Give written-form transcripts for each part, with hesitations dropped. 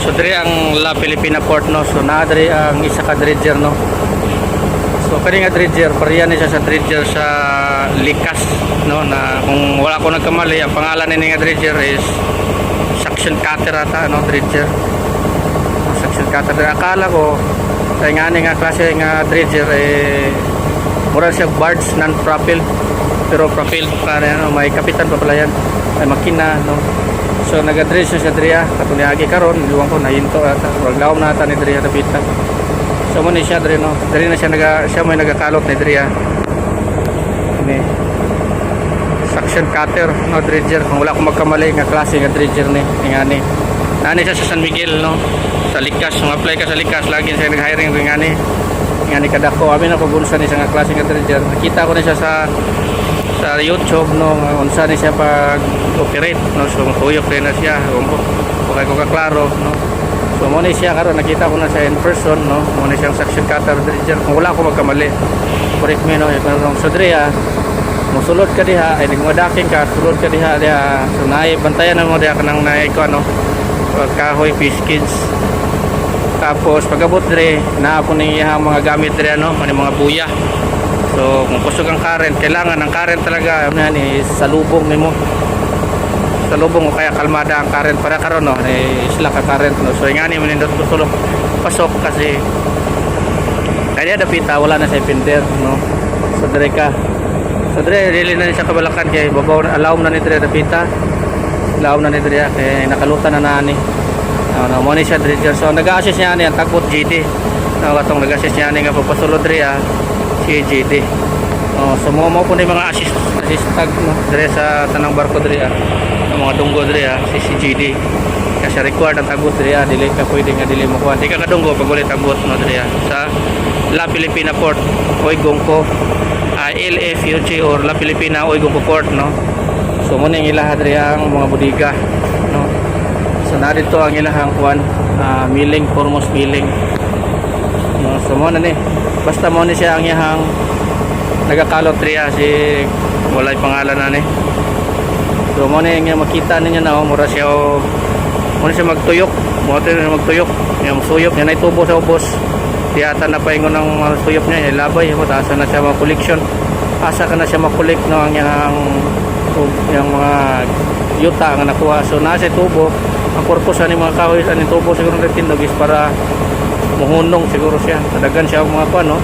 So diri ang La Filipina Port no. So naa diri ang isa ka dredger no. So kani nga dredger pareha ni siya sa dredger sa Likas no, na kung wala ko nagkamali ang pangalan ni nga dredger is suction cutter ata no, dredger. Suction cutter. Akala ko sa nga ni nga klase nga dredger eh mura siya barge non-propelled pero propelled pa no, may kapitan pa pala yan, may makina no. So nagadredge na siya diriya katong niagi karon liwang ko na hinto ata wag laom na ata ni diriya dapitan. So mo ni siya diri no, diri na siya siya may nagakalot ni diriya ni suction cutter no, dredger kung wala ko magkamali nga klase nga dredger ni ngani nani siya sa San Miguel no, sa Likas. Kung apply ka sa Likas lagi siya nag-hiring ngani kadako amin ako bunsa ni siya nga klase nga dredger. Nakita ko na siya sa YouTube no, unsa ni siya pag operate no. So tuyok rin na siya kung ko kaklaro no. So mo ni siya karon nakita ko na siya in person no, mo ni siyang suction cutter dredger kung wala ko magkamali, correct me no. So diriya musulod ka diha ay nagmadaking ka sulod ka diha so naay bantayan na mo diha kanang naay ko ano kahoy fish kids. Tapos pagabot dire naa po ni mga gamit dire no, mga buya. So kung kusog ang current, kailangan ang current talaga yan is salubong nimo. Salubong o kaya kalmada ang current para karon no, isla ka current no. So ingani mo nindot kusog pasok kasi kaya dapita wala na sa pinder no. So dire ka. So dire dili na siya kabalakan kay babaw allow na ni dire dapita. Allow na ni dire kay nakalutan na nani. No, mo ni siya dredger. So nag-assist niya ni ang takot GD. No, katong nag-assist niya ni nga papasulod dire si GD. So mo po ni mga assist tag no dire sa tanang barko dire mga dunggo dire si GD. Kasi required ang tagot dire dili ka pwede nga dili mo kuha. Di ka kadunggo pag ulit tagot no dire sa La Filipina Port Oigongco LFUG or La Filipina Oigongco Port no. So mo ning ilaha dire ang mga bodega no. So na dito ang ilahang kuan milling, foremost milling no. So mo na ni basta mo ni siya ang iyang nagakalot riya si walay pangalan na ni. So mo ni nga makita ninyo na mura siya mo siya magtuyok mo siya magtuyok yung suyop niya na itubo sa ubos tiyata na paingon ng suyop niya ilabay mo asa na siya mag-collection asa ka na siya mag-collect no ang yung mga yuta nga nakuha. So nasa tubo ang purpose ni mga kahoy ani tubo siguro nagtindog is para muhunong siguro siya kadagan siya ang mga no.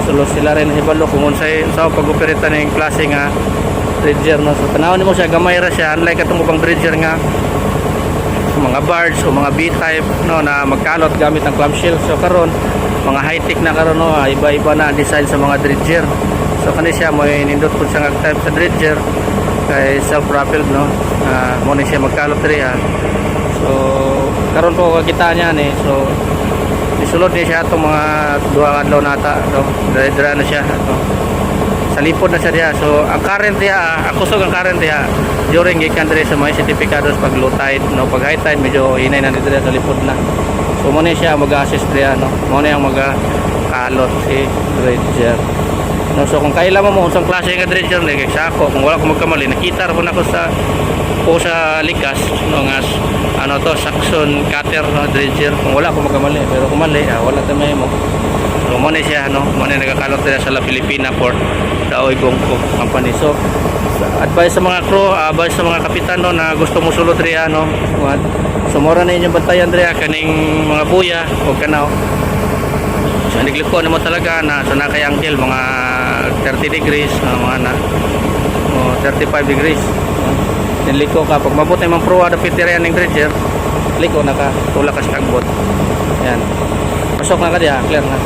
So sila rin hibalo kung unsay sa pag-operate ning klase nga dredger no. So tanawon nimo siya gamay ra siya unlike katong ubang dredger nga mga barge o mga B-type no na magkalot gamit ang clamshell. So karon mga high-tech na karon no, iba-iba na ang design sa mga dredger. So kani siya mo nindot pud siya nga type sa dredger kay self-propelled no. Mo ni siya magkalot riya. So karon po kakita niya ni. So isulod niya siya itong mga duha adlaw nata no. Dira na siya no. Sa lipod na siya diya. So ang current diya ang kusog ang current diya during gikan diri sa mga sertifikados pag low tide no, pag high tide medyo hinay na dito sa lipod na. So mo ni siya mag-assist diya no. Mo ni ang magakalot si dredger no. So kung kailan mo unsang klase nga dredger ni kay sako kung wala ko magkamali nakita ra ko nako sa Likas no nga ano to suction cutter no dredger kung wala ko magkamali pero kung mali wala ta may mo. So mo ni siya no, mo ni nagakalot dira sa La Filipina Port sa Oigongco company. So advice sa mga crew, advice sa mga kapitan no na gusto mo sulod riya no. So mora na inyong bantayan riya kaning mga buya o kanaw. So nagliko mo talaga na so na kay angle mga 30 degrees mga na 35 degrees no. Liko ka pag mabuti mang proa dapat riya ning dredger liko na ka tulak ka sa tagbot yan pasok na ka diya clear na.